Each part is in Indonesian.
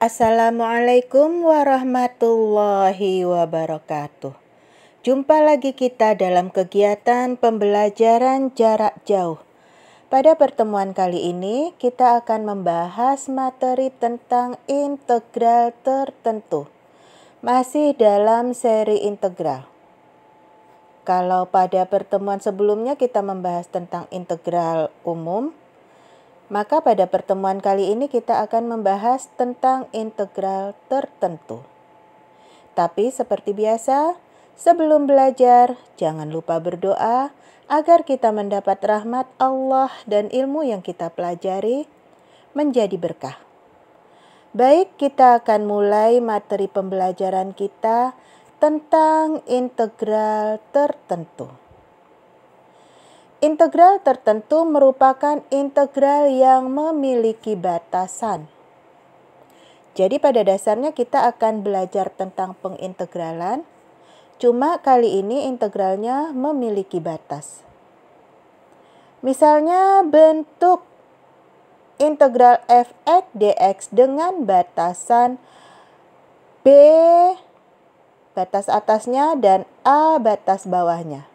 Assalamualaikum warahmatullahi wabarakatuh. Jumpa lagi kita dalam kegiatan pembelajaran jarak jauh. Pada pertemuan kali ini kita akan membahas materi tentang integral tertentu. Masih dalam seri integral. Kalau pada pertemuan sebelumnya kita membahas tentang integral umum, maka pada pertemuan kali ini kita akan membahas tentang integral tertentu. Tapi seperti biasa, sebelum belajar, jangan lupa berdoa agar kita mendapat rahmat Allah dan ilmu yang kita pelajari menjadi berkah. Baik, kita akan mulai materi pembelajaran kita tentang integral tertentu. Integral tertentu merupakan integral yang memiliki batasan. Jadi pada dasarnya kita akan belajar tentang pengintegralan, cuma kali ini integralnya memiliki batas. Misalnya bentuk integral f(x) dx dengan batasan b batas atasnya dan a batas bawahnya.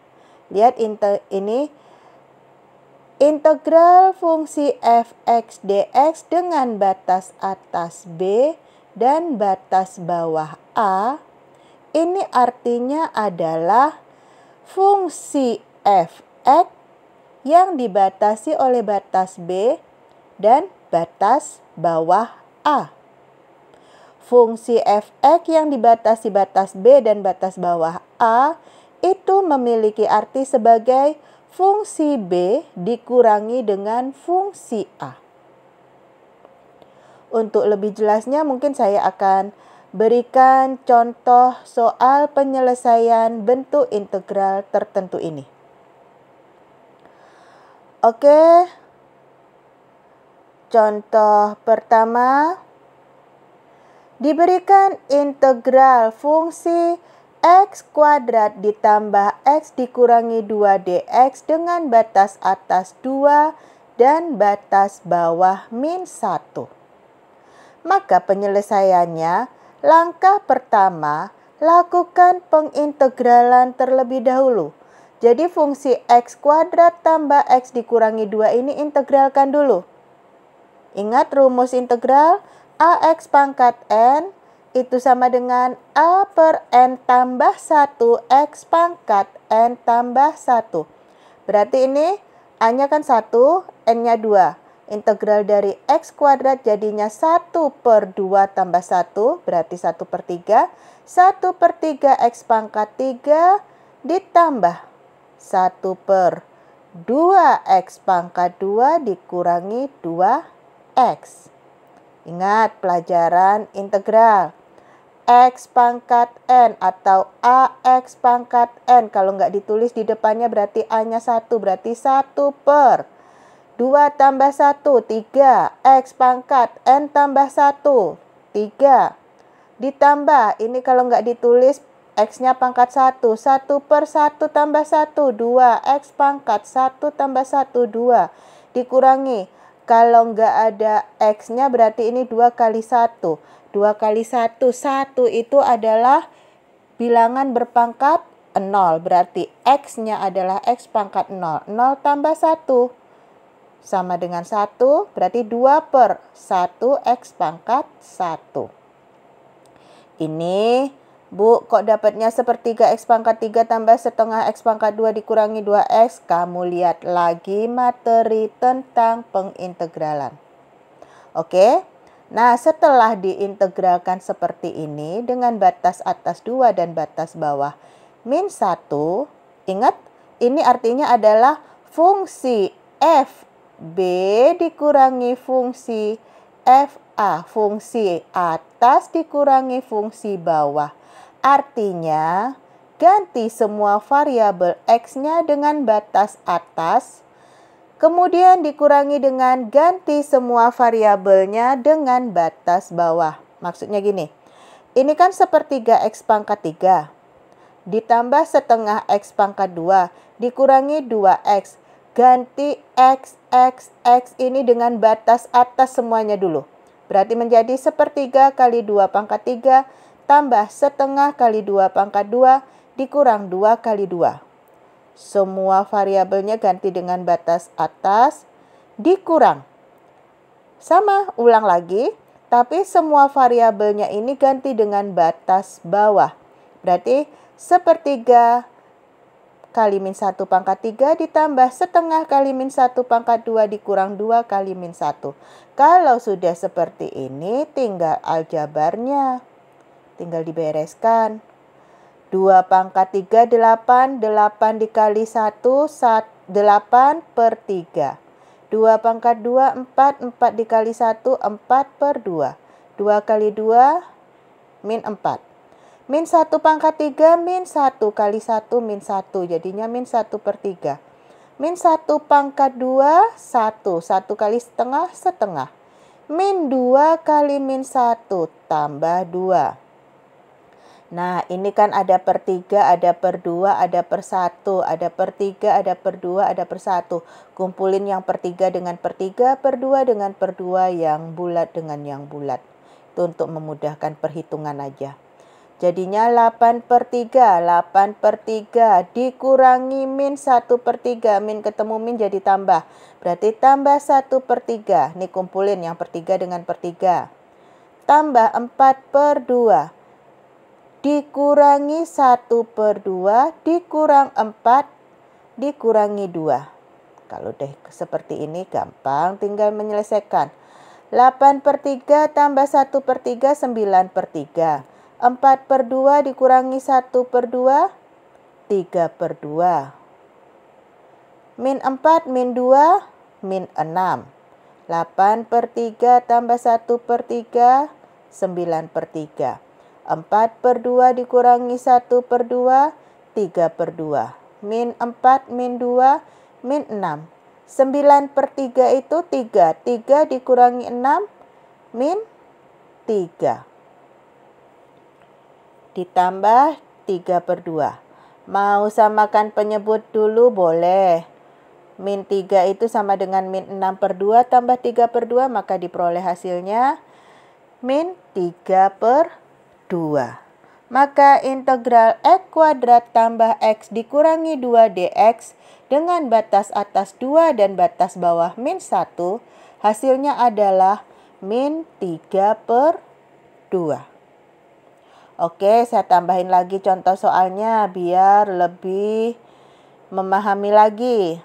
Lihat ini. Integral fungsi f(x) dx dengan batas atas b dan batas bawah a, ini artinya adalah fungsi f(x) yang dibatasi oleh batas b dan batas bawah a. Fungsi f(x) yang dibatasi batas b dan batas bawah a itu memiliki arti sebagai fungsi b dikurangi dengan fungsi a. Untuk lebih jelasnya mungkin saya akan berikan contoh soal penyelesaian bentuk integral tertentu ini. Oke, contoh pertama, diberikan integral fungsi x kuadrat ditambah x dikurangi 2 dx dengan batas atas 2 dan batas bawah min 1. Maka penyelesaiannya, langkah pertama, lakukan pengintegralan terlebih dahulu. Jadi fungsi x kuadrat tambah x dikurangi 2 ini integralkan dulu. Ingat rumus integral, ax pangkat n itu sama dengan a per n tambah 1 x pangkat n tambah 1. Berarti ini a-nya kan 1, n-nya 2. Integral dari x kuadrat jadinya 1 per 2 tambah 1, berarti 1 per 3. 1 per 3 x pangkat 3 ditambah 1 per 2 x pangkat 2 dikurangi 2x. Ingat pelajaran integral. X pangkat n atau ax pangkat n. Kalau nggak ditulis di depannya berarti a-nya 1. Berarti 1 per 2 tambah 1, 3. X pangkat n tambah 1, 3. Ditambah, ini kalau nggak ditulis x-nya pangkat 1. 1 per 1 tambah 1, 2. X pangkat 1 tambah 1, 2. Dikurangi. Kalau nggak ada x-nya berarti ini 2 kali 1. 2 kali 1, 1 itu adalah bilangan berpangkat 0. Berarti x-nya adalah x pangkat 0. 0 tambah 1 sama dengan 1, berarti 2 per 1 x pangkat 1. Ini, Bu, kok dapatnya sepertiga x pangkat 3 tambah setengah x pangkat 2 dikurangi 2x? Kamu lihat lagi materi tentang pengintegralan. Oke? Nah, setelah diintegralkan seperti ini dengan batas atas 2 dan batas bawah min 1, ingat ini artinya adalah fungsi fb dikurangi fungsi fa, fungsi atas dikurangi fungsi bawah. Artinya, ganti semua variabel x-nya dengan batas atas, kemudian dikurangi dengan ganti semua variabelnya dengan batas bawah. Maksudnya gini, ini kan sepertiga x pangkat 3, ditambah setengah x pangkat 2, dikurangi 2x. Ganti x ini dengan batas atas semuanya dulu. Berarti menjadi 1/3 kali 2 pangkat 3 tambah setengah kali 2 pangkat 2 dikurang 2 kali 2. Semua variabelnya ganti dengan batas atas dikurang. Sama, ulang lagi. Tapi semua variabelnya ini ganti dengan batas bawah. Berarti 1/3 kali min 1 pangkat 3 ditambah setengah kali min 1 pangkat 2 dikurang 2 kali min 1. Kalau sudah seperti ini, tinggal aljabarnya. Tinggal dibereskan. 2 pangkat 3, 8. 8 dikali 1, 8/3. 2 pangkat 2, 4. 4 dikali 1, 4/2. 2 kali 2, min 4. Min 1 pangkat 3, min 1 kali 1, min 1. Jadinya min 1/3. Min 1 pangkat 2, 1. 1 kali setengah, setengah. Min 2 kali min 1, tambah 2. Nah, ini kan ada per 3, ada per 2, ada per 1, ada per 3, ada per 2, ada per 1. Kumpulin yang per 3 dengan per 3, per 2 dengan per 2, yang bulat dengan yang bulat. Itu untuk memudahkan perhitungan aja. Jadinya 8/3, 8/3 dikurangi min 1/3. Min ketemu min jadi tambah. Berarti tambah 1/3. Nih kumpulin yang per 3 dengan per 3. Tambah 4/2. Dikurangi 1/2 dikurang 4 dikurangi 2. Kalau udah seperti ini gampang, tinggal menyelesaikan. 8/3 tambah 1/3, 9/3. 4/2 dikurangi 1/2, 3/2. Min 4, min 2, min 6. 8/3 tambah 1/3, 9/3. 4/2 dikurangi 1/2, 3/2. Min 4, min 2, min 6. 9/3 itu 3. 3 dikurangi 6, min 3. Ditambah 3/2. Mau samakan penyebut dulu boleh. Min 3 itu sama dengan min 6/2 tambah 3/2, maka diperoleh hasilnya min 3/2. Maka integral x kuadrat tambah x dikurangi 2 dx dengan batas atas 2 dan batas bawah min 1, hasilnya adalah min 3/2. Oke, saya tambahin lagi contoh soalnya biar lebih memahami lagi.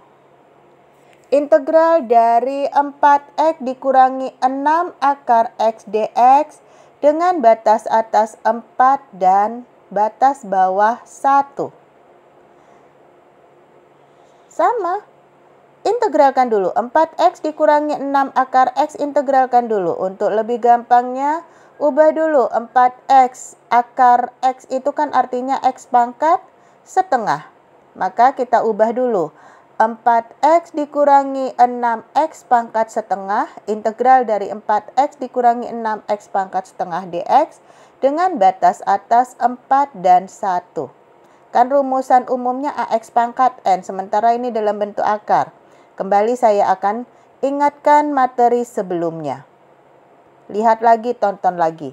Integral dari 4x dikurangi 6 akar x dx dengan batas atas 4 dan batas bawah 1. Sama. Integralkan dulu. 4x dikurangi 6 akar x, integralkan dulu. Untuk lebih gampangnya, ubah dulu 4x. Akar x itu kan artinya x pangkat setengah. Maka kita ubah dulu. 4x dikurangi 6x pangkat setengah, integral dari 4x dikurangi 6x pangkat setengah dx dengan batas atas 4 dan 1. Kan rumusan umumnya ax pangkat n, sementara ini dalam bentuk akar. Kembali saya akan ingatkan materi sebelumnya. Lihat lagi, tonton lagi.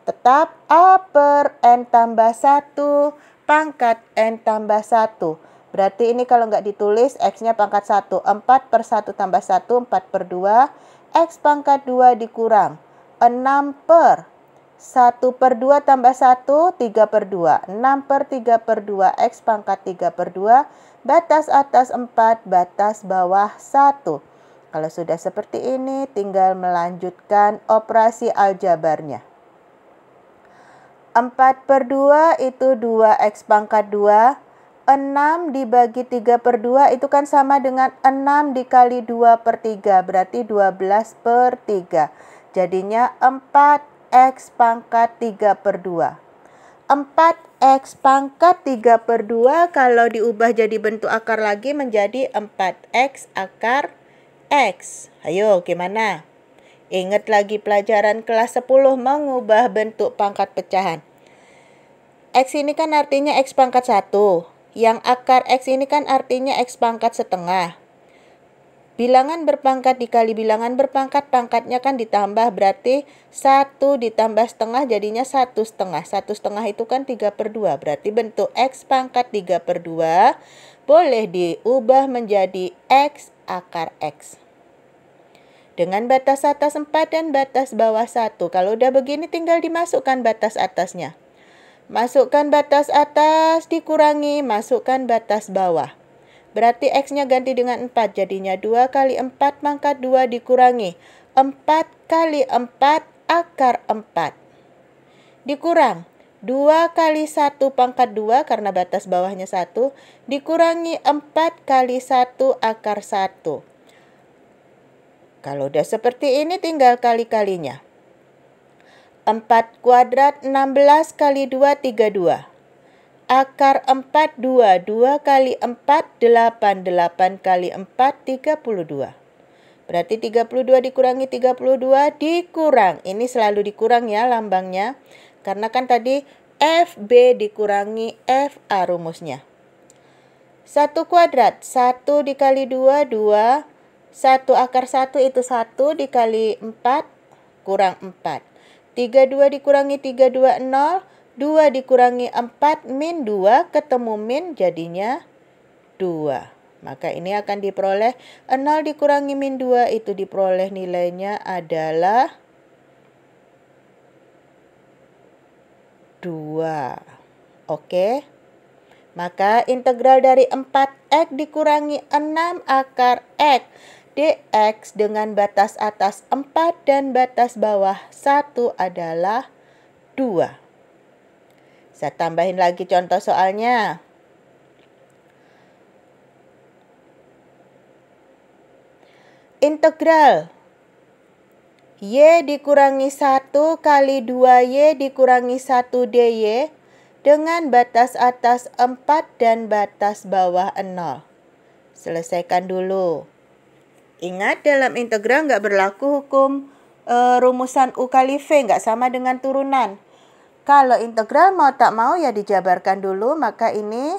Tetap a per n tambah 1 pangkat n tambah 1. Berarti ini kalau nggak ditulis, x-nya pangkat 1. 4/1 tambah 1, 4/2. X pangkat 2 dikurang 6/1/2 tambah 1, 3/2. 6/3/2, x pangkat 3/2. Batas atas 4, batas bawah 1. Kalau sudah seperti ini, tinggal melanjutkan operasi aljabarnya. 4/2 itu 2x pangkat 2. 6 dibagi 3/2 itu kan sama dengan 6 dikali 2/3, berarti 12/3. Jadinya 4x pangkat 3/2. 4x pangkat 3/2 kalau diubah jadi bentuk akar lagi menjadi 4x akar x. Ayo, gimana? Ingat lagi pelajaran kelas 10 mengubah bentuk pangkat pecahan. X ini kan artinya x pangkat 1. Yang akar x ini kan artinya x pangkat setengah. Bilangan berpangkat dikali bilangan berpangkat, pangkatnya kan ditambah, berarti 1 ditambah setengah jadinya 1/2. 1/2 itu kan 3/2, berarti bentuk X pangkat 3/2 boleh diubah menjadi X akar X. Dengan batas atas 4 dan batas bawah 1. Kalau udah begini tinggal dimasukkan batas atasnya. Masukkan batas atas dikurangi, masukkan batas bawah. Berarti X-nya ganti dengan 4, jadinya 2 kali 4 pangkat 2 dikurangi 4 kali 4 akar 4. Dikurang 2 kali 1 pangkat 2 karena batas bawahnya 1, dikurangi 4 kali 1 akar 1. Kalau udah seperti ini tinggal kali-kalinya. 4 kuadrat 16 kali 2, 32. Akar 4, 2. 2 kali 4, 8. 8 kali 4, 32. Berarti 32 dikurangi 32 dikurang. Ini selalu dikurang ya lambangnya. Karena kan tadi FB dikurangi FA rumusnya. 1 kuadrat, 1 dikali 2, 2. 1 akar 1 itu 1 dikali 4, kurang 4. 32 dikurangi 32, 0. 2 dikurangi 4, min 2, ketemu min jadinya 2. Maka ini akan diperoleh 0 dikurangi min 2 itu diperoleh nilainya adalah 2. Oke. Maka integral dari 4x dikurangi 6 akar x dx dengan batas atas 4 dan batas bawah 1 adalah 2. Saya tambahin lagi contoh soalnya. Integral y dikurangi 1 kali 2y dikurangi 1 dy dengan batas atas 4 dan batas bawah 0. Selesaikan dulu. Ingat dalam integral nggak berlaku hukum rumusan U kali V, nggak sama dengan turunan. Kalau integral mau tak mau ya dijabarkan dulu, maka ini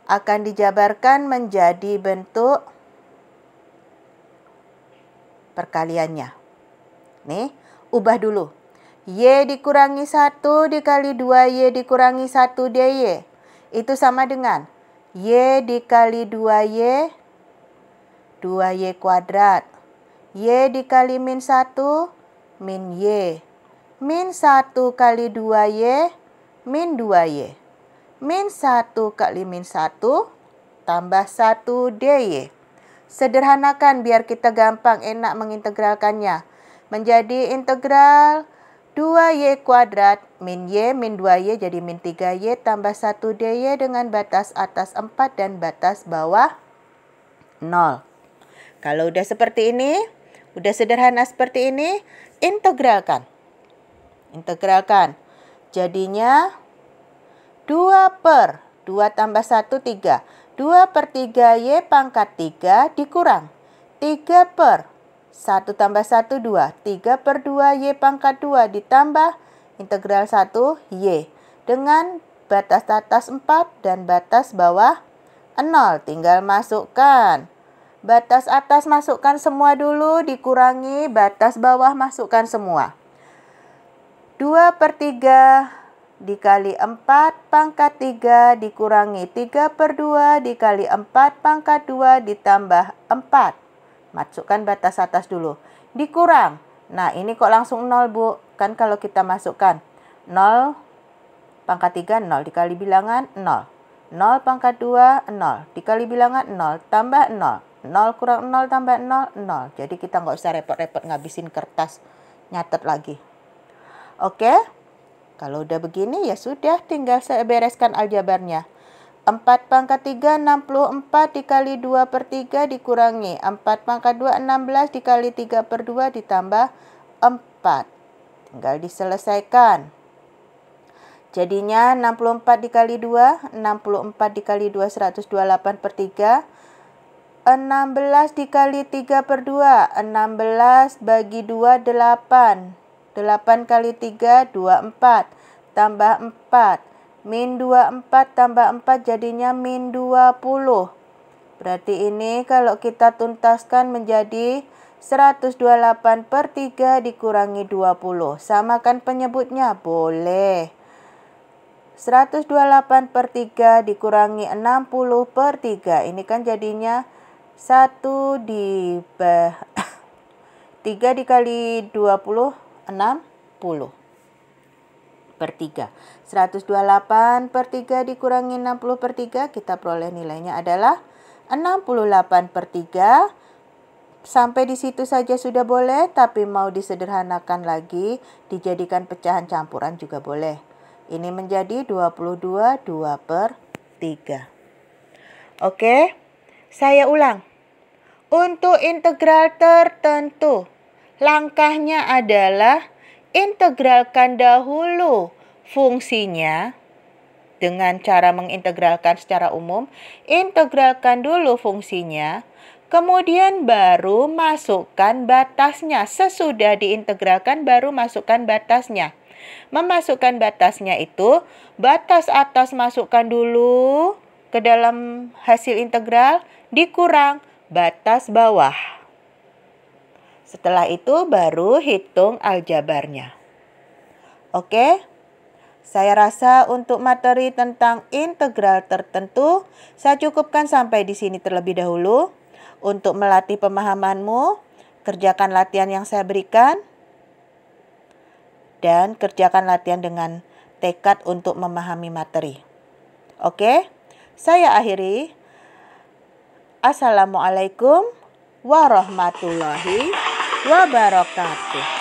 akan dijabarkan menjadi bentuk perkaliannya. Nih, ubah dulu. Y dikurangi 1 dikali 2Y dikurangi 1 dy. Itu sama dengan Y dikali 2Y, 2Y kuadrat. Y dikali min 1, min Y. Min 1 kali 2Y, min 2Y. Min 1 kali min 1, tambah 1 dy. Sederhanakan biar kita gampang enak mengintegralkannya. Menjadi integral 2Y kuadrat min Y min 2Y jadi min 3Y tambah 1 dy dengan batas atas 4 dan batas bawah 0. Kalau udah seperti ini, udah sederhana seperti ini, integralkan. Integralkan. Jadinya 2 tambah 1, 3. 2/3y pangkat 3 dikurang 3/1 tambah 1, 2. 3/2y pangkat 2 ditambah integral 1 y dengan batas atas 4 dan batas bawah 0. Tinggal masukkan. Batas atas masukkan semua dulu, dikurangi batas bawah masukkan semua. 2/3 dikali 4 pangkat 3 dikurangi 3/2 dikali 4 pangkat 2 ditambah 4. Masukkan batas atas dulu. Dikurang. Nah, ini kok langsung 0, Bu? Kan kalau kita masukkan 0 pangkat 3, 0. Dikali bilangan, 0. 0 pangkat 2, 0. Dikali bilangan, 0. Tambah 0. 0 kurang 0 tambah 0, 0. Jadi kita nggak usah repot-repot ngabisin kertas nyatet lagi. Oke, kalau udah begini ya sudah tinggal saya bereskan aljabarnya. 4 pangkat 3, 64 dikali 2/3 dikurangi 4 pangkat 2, 16 dikali 3/2 ditambah 4. Tinggal diselesaikan. Jadinya 64 dikali 2, 64 dikali 2, 128/3. 16 dikali 3/2, 16 bagi 2, 8. 8 kali 3, 24. Tambah 4. Min 24 tambah 4 jadinya min 20. Berarti ini kalau kita tuntaskan menjadi 128/3 dikurangi 20. Samakan penyebutnya? Boleh. 128/3 dikurangi 60/3. Ini kan jadinya 3 dikali 20, 60 per 3. 128/3 dikurangi 60/3, kita peroleh nilainya adalah 68/3. Sampai di situ saja sudah boleh, tapi mau disederhanakan lagi, dijadikan pecahan campuran juga boleh. Ini menjadi 22 2/3. Oke, saya ulang. Untuk integral tertentu, langkahnya adalah integralkan dahulu fungsinya dengan cara mengintegralkan secara umum. Integralkan dulu fungsinya, kemudian baru masukkan batasnya. Sesudah diintegralkan baru masukkan batasnya. Memasukkan batasnya itu, batas atas masukkan dulu ke dalam hasil integral, dikurang batas bawah. Setelah itu baru hitung aljabarnya. Oke, saya rasa untuk materi tentang integral tertentu, saya cukupkan sampai di sini terlebih dahulu. Untuk melatih pemahamanmu, kerjakan latihan yang saya berikan. Dan kerjakan latihan dengan tekad untuk memahami materi. Oke, saya akhiri. Assalamualaikum warahmatullahi wabarakatuh.